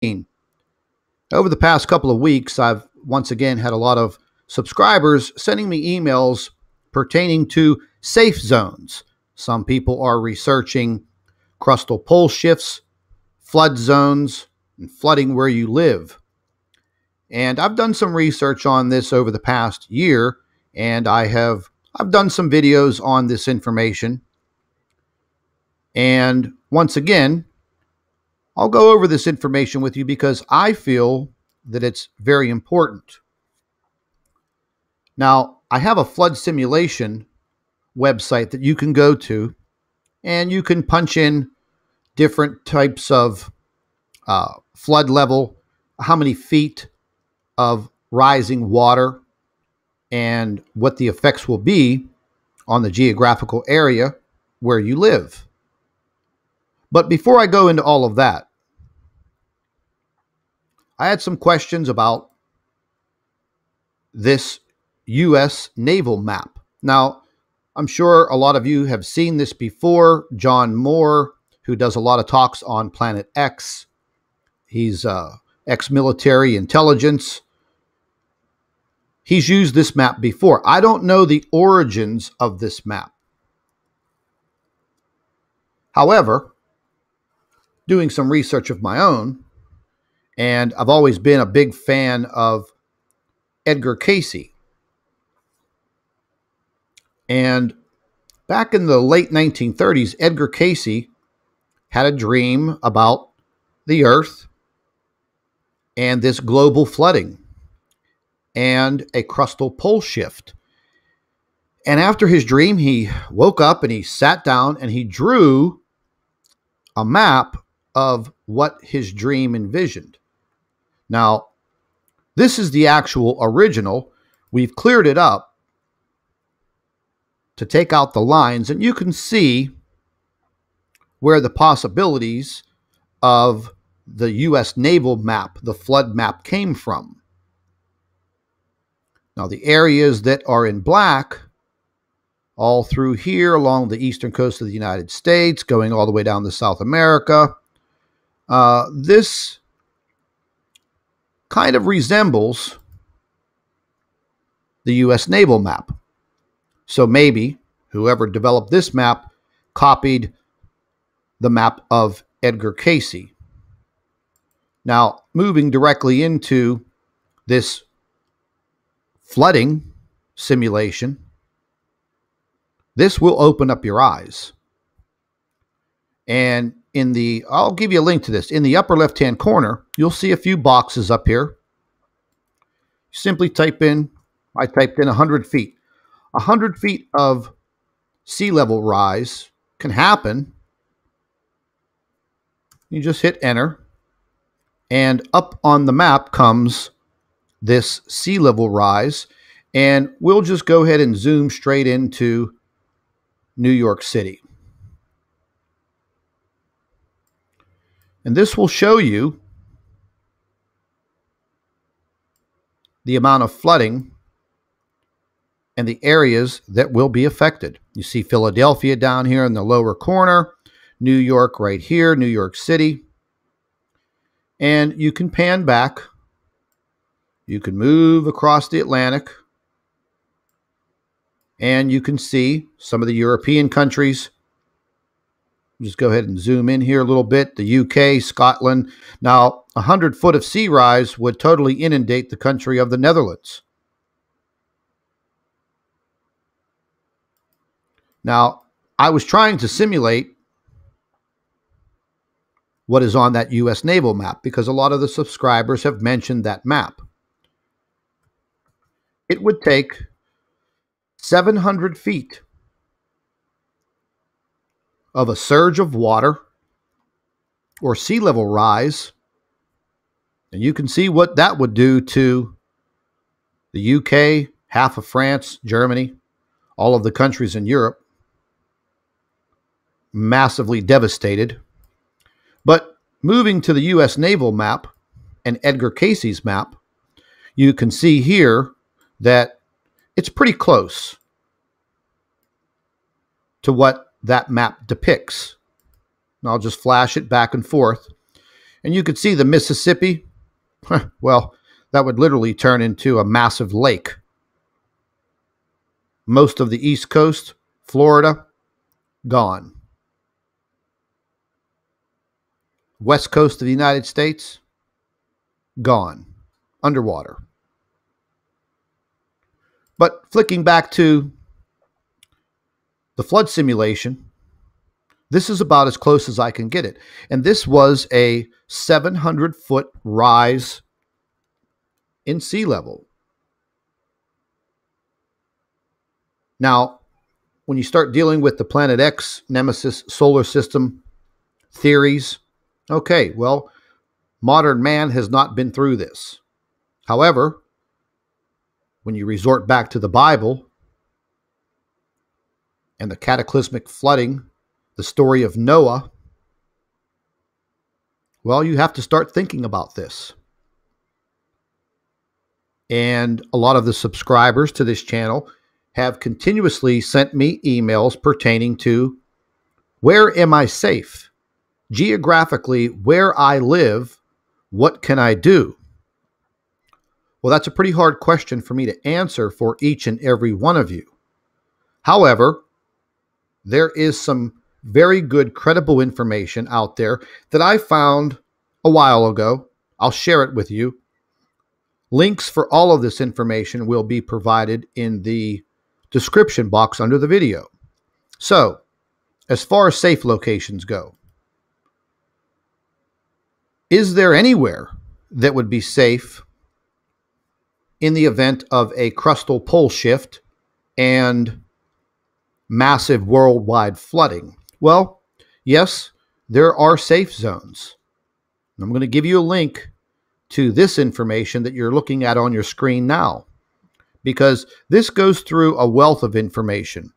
Over the past couple of weeks, I've once again had a lot of subscribers sending me emails pertaining to safe zones. Some people are researching crustal pole shifts, flood zones, and flooding where you live. And I've done some research on this over the past year, and I've done some videos on this information. And once again, I'll go over this information with you because I feel that it's very important. Now, I have a flood simulation website that you can go to, and you can punch in different types of flood level, how many feet of rising water, and what the effects will be on the geographical area where you live. But before I go into all of that, I had some questions about this U.S. naval map. Now, I'm sure a lot of you have seen this before. John Moore, who does a lot of talks on Planet X, he's ex-military intelligence. He's used this map before. I don't know the origins of this map. However, doing some research of my own, and I've always been a big fan of Edgar Cayce. And back in the late 1930s, Edgar Cayce had a dream about the Earth and this global flooding and a crustal pole shift. And after his dream, he woke up and he sat down and he drew a map of what his dream envisioned. Now, this is the actual original. We've cleared it up to take out the lines, and you can see where the possibilities of the U.S. naval map, the flood map, came from. Now, the areas that are in black, all through here along the eastern coast of the United States, going all the way down to South America, this kind of resembles the U.S. naval map. So maybe whoever developed this map copied the map of Edgar Cayce. Now, moving directly into this flooding simulation, this will open up your eyes. And I'll give you a link to this. In the upper left-hand corner, you'll see a few boxes up here. Simply type in, I typed in 100 feet. 100 feet of sea level rise can happen. You just hit enter, and up on the map comes this sea level rise, and we'll just go ahead and zoom straight into New York City. And this will show you the amount of flooding and the areas that will be affected. You see Philadelphia down here in the lower corner, New York right here, New York City. And you can pan back. You can move across the Atlantic. And you can see some of the European countries. Just go ahead and zoom in here a little bit. The UK, Scotland. Now, 100 foot of sea rise would totally inundate the country of the Netherlands. Now, I was trying to simulate what is on that U.S. naval map because a lot of the subscribers have mentioned that map. It would take 700 feet of a surge of water or sea level rise, and you can see what that would do to the UK, half of France, Germany, all of the countries in Europe. Massively devastated. But moving to the U.S. naval map and Edgar Cayce's map, you can see here that it's pretty close to what that map depicts. And I'll just flash it back and forth. And you could see the Mississippi. Well, that would literally turn into a massive lake. Most of the East Coast, Florida, gone. West Coast of the United States, gone. Underwater. But flicking back to the flood simulation, this is about as close as I can get it. And this was a 700-foot rise in sea level. Now, when you start dealing with the Planet X, Nemesis, solar system theories, okay, well, modern man has not been through this. However, when you resort back to the Bible and the cataclysmic flooding, the story of Noah, well, you have to start thinking about this. And a lot of the subscribers to this channel have continuously sent me emails pertaining to, where am I safe? Geographically, where I live, what can I do? Well, that's a pretty hard question for me to answer for each and every one of you. However, there is some very good, credible information out there that I found a while ago. I'll share it with you. Links for all of this information will be provided in the description box under the video. So, as far as safe locations go, is there anywhere that would be safe in the event of a crustal pole shift and massive worldwide flooding? Well, yes, there are safe zones. I'm going to give you a link to this information that you're looking at on your screen now, because this goes through a wealth of information.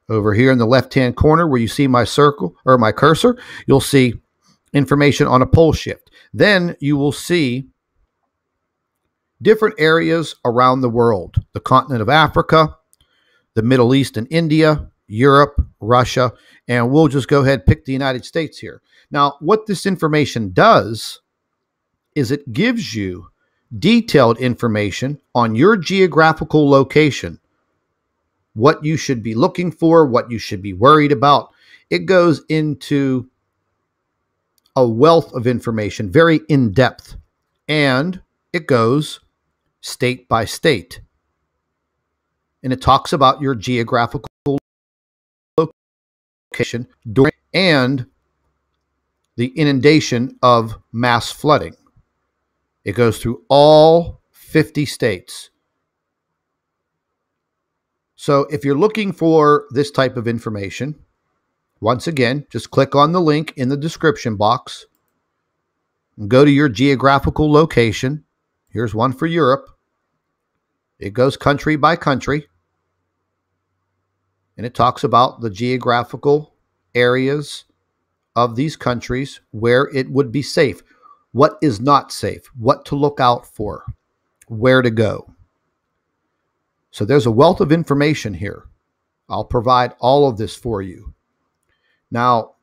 Over here in the left-hand corner where you see my circle or my cursor, you'll see information on a pole shift. Then you will see different areas around the world, the continent of Africa, the Middle East and India, Europe, Russia, and we'll just go ahead and pick the United States here. Now, what this information does is it gives you detailed information on your geographical location, what you should be looking for, what you should be worried about. It goes into a wealth of information, very in-depth, and it goes state by state. And it talks about your geographical location during and the inundation of mass flooding. It goes through all 50 states. So if you're looking for this type of information, once again, just click on the link in the description box and go to your geographical location. Here's one for Europe. It goes country by country, and it talks about the geographical areas of these countries where it would be safe, what is not safe, what to look out for, where to go. So there's a wealth of information here. I'll provide all of this for you. Now,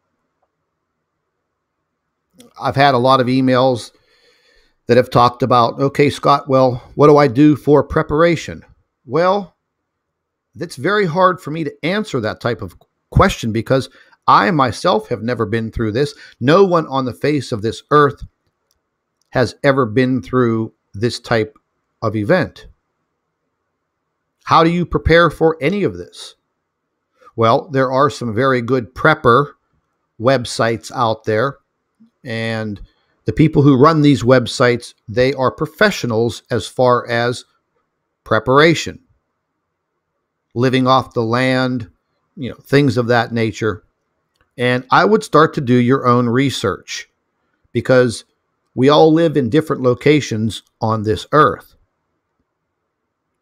I've had a lot of emails that have talked about, okay, Scott, well, what do I do for preparation? Well, it's very hard for me to answer that type of question because I myself have never been through this. No one on the face of this earth has ever been through this type of event. How do you prepare for any of this? Well, there are some very good prepper websites out there, and the people who run these websites, they are professionals as far as preparation, living off the land, things of that nature. And I would start to do your own research because we all live in different locations on this earth.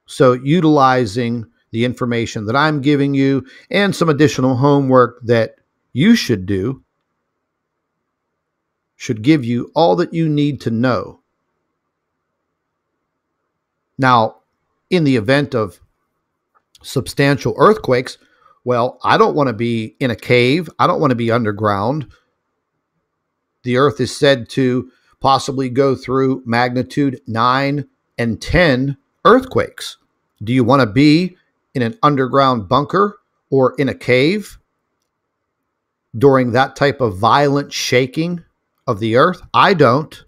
So utilizing the information that I'm giving you and some additional homework that you should do should give you all that you need to know. Now, in the event of substantial earthquakes, well, I don't want to be in a cave. I don't want to be underground. The Earth is said to possibly go through magnitude 9 and 10 earthquakes. Do you want to be in an underground bunker or in a cave during that type of violent shaking of the Earth? I don't.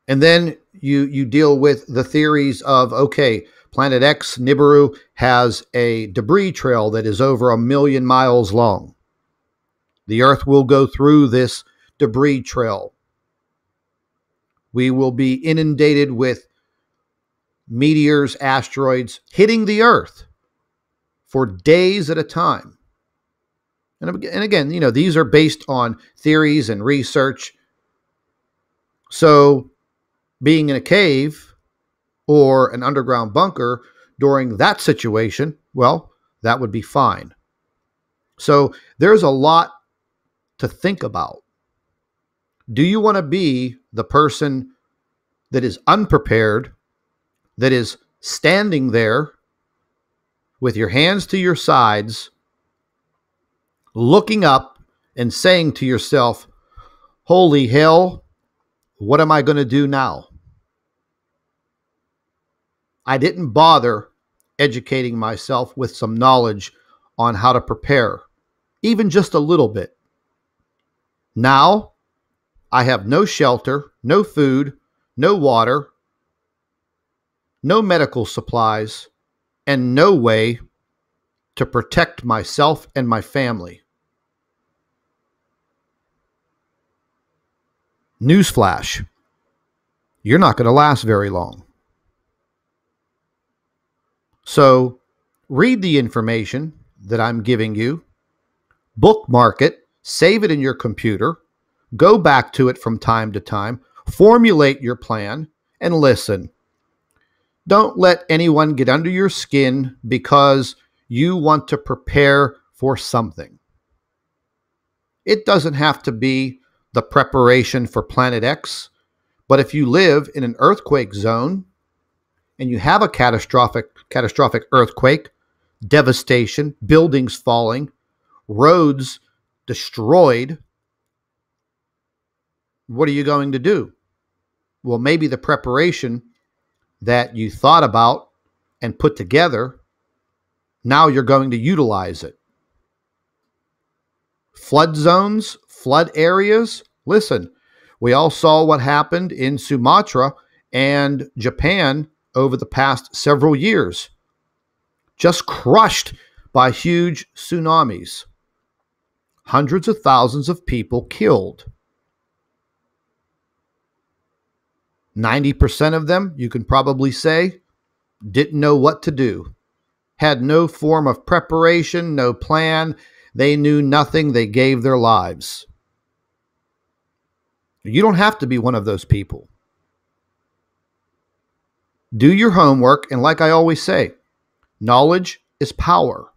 And then you deal with the theories of, okay, Planet X, Nibiru, has a debris trail that is over 1 million miles long. The Earth will go through this debris trail. We will be inundated with meteors, asteroids hitting the Earth for days at a time. And again, these are based on theories and research. So being in a cave or an underground bunker during that situation, well, that would be fine. So there's a lot to think about. Do you want to be the person that is unprepared, that is standing there with your hands to your sides, looking up and saying to yourself, holy hell, what am I going to do now? I didn't bother educating myself with some knowledge on how to prepare, even just a little bit. Now, I have no shelter, no food, no water, no medical supplies, and no way to protect myself and my family. Newsflash, you're not going to last very long. So read the information that I'm giving you, bookmark it, save it in your computer, go back to it from time to time, formulate your plan, and listen. Don't let anyone get under your skin because you want to prepare for something. It doesn't have to be the preparation for Planet X, but if you live in an earthquake zone and you have a catastrophic earthquake, devastation, buildings falling, roads destroyed, what are you going to do? Well, maybe the preparation that you thought about and put together, now you're going to utilize it. Flood zones, flood areas. Listen, we all saw what happened in Sumatra and Japan over the past several years. Just crushed by huge tsunamis. Hundreds of thousands of people killed. 90% of them, you can probably say, didn't know what to do. Had no form of preparation, no plan. They knew nothing. They gave their lives. You don't have to be one of those people. Do your homework, and like I always say, knowledge is power.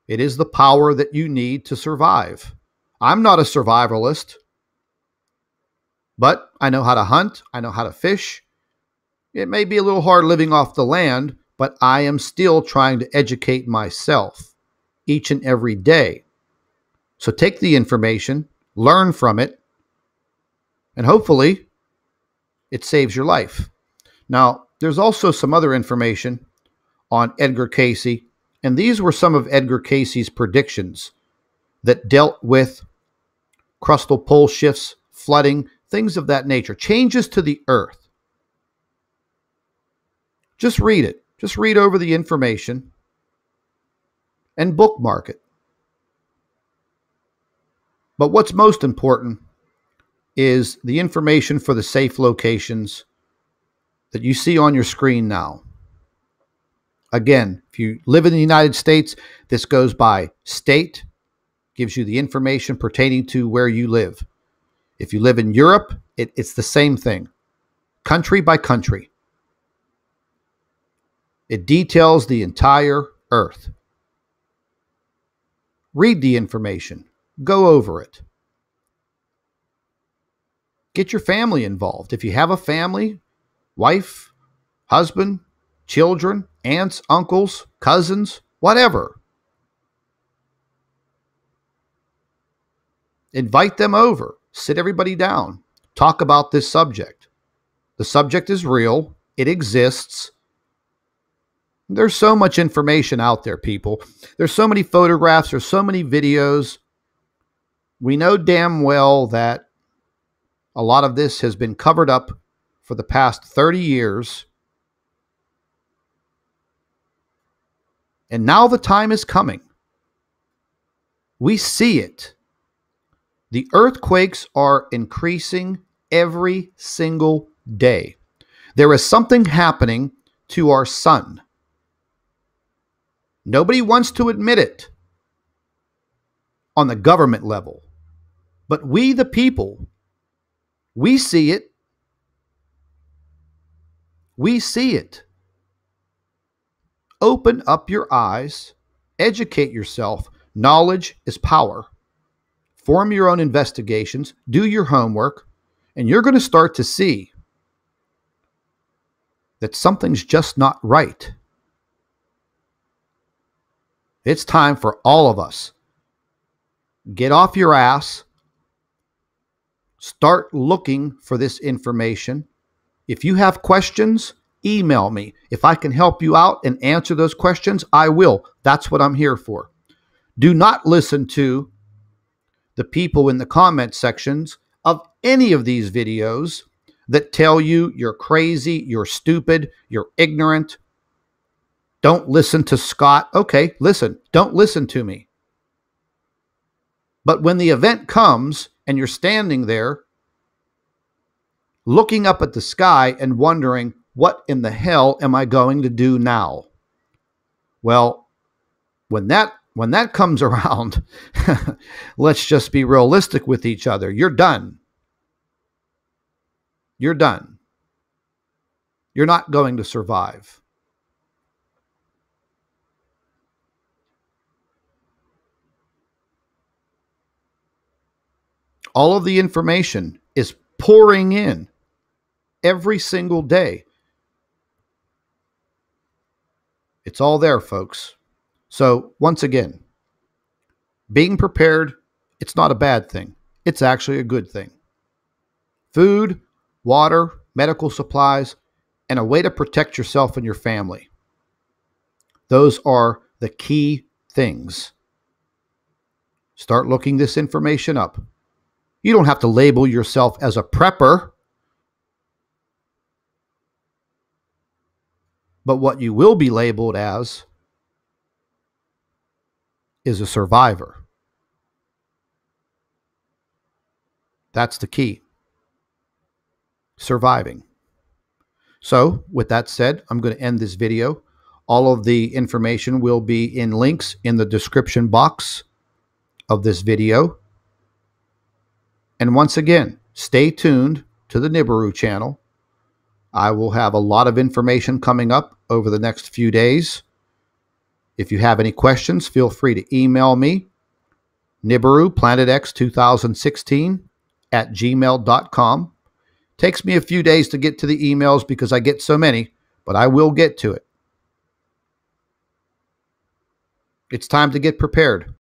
It is the power that you need to survive. I'm not a survivalist, but I know how to hunt. I know how to fish. It may be a little hard living off the land, but I am still trying to educate myself each and every day. So take the information, learn from it, and hopefully it saves your life. Now, there's also some other information on Edgar Cayce, and these were some of Edgar Cayce's predictions that dealt with crustal pole shifts, flooding, things of that nature, changes to the Earth. Just read it. Just read over the information and bookmark it. But what's most important is the information for the safe locations that you see on your screen now. Again, if you live in the United States, this goes by state, gives you the information pertaining to where you live. If you live in Europe, it's the same thing, country by country. It details the entire Earth. Read the information. Go over it. Get your family involved. If you have a family, wife, husband, children, aunts, uncles, cousins, whatever. Invite them over. Sit everybody down. Talk about this subject. The subject is real. It exists. There's so much information out there, people. There's so many photographs. There's so many videos. We know damn well that a lot of this has been covered up for the past 30 years. And now the time is coming. We see it. The earthquakes are increasing every single day. There is something happening to our sun. Nobody wants to admit it on the government level. But we, the people, we see it. We see it. Open up your eyes. Educate yourself. Knowledge is power. Form your own investigations. Do your homework. And you're going to start to see that something's just not right. It's time for all of us. Get off your ass. Start looking for this information. If you have questions, email me. If I can help you out and answer those questions, I will. That's what I'm here for. Do not listen to the people in the comment sections of any of these videos that tell you you're crazy, you're stupid, you're ignorant. Don't listen to Scott. Okay, listen. Don't listen to me. But when the event comes and you're standing there looking up at the sky and wondering, what in the hell am I going to do now? Well, when that comes around, let's just be realistic with each other. You're done. You're done. You're not going to survive. All of the information is pouring in every single day. It's all there, folks. So once again, being prepared, it's not a bad thing. It's actually a good thing. Food, water, medical supplies, and a way to protect yourself and your family. Those are the key things. Start looking this information up. You don't have to label yourself as a prepper. But what you will be labeled as is a survivor. That's the key. Surviving. So, with that said, I'm going to end this video. All of the information will be in links in the description box of this video. And once again, stay tuned to the Nibiru channel. I will have a lot of information coming up over the next few days. If you have any questions, feel free to email me, nibiru planetx2016@gmail.com. Takes me a few days to get to the emails because I get so many, but I will get to it. It's time to get prepared.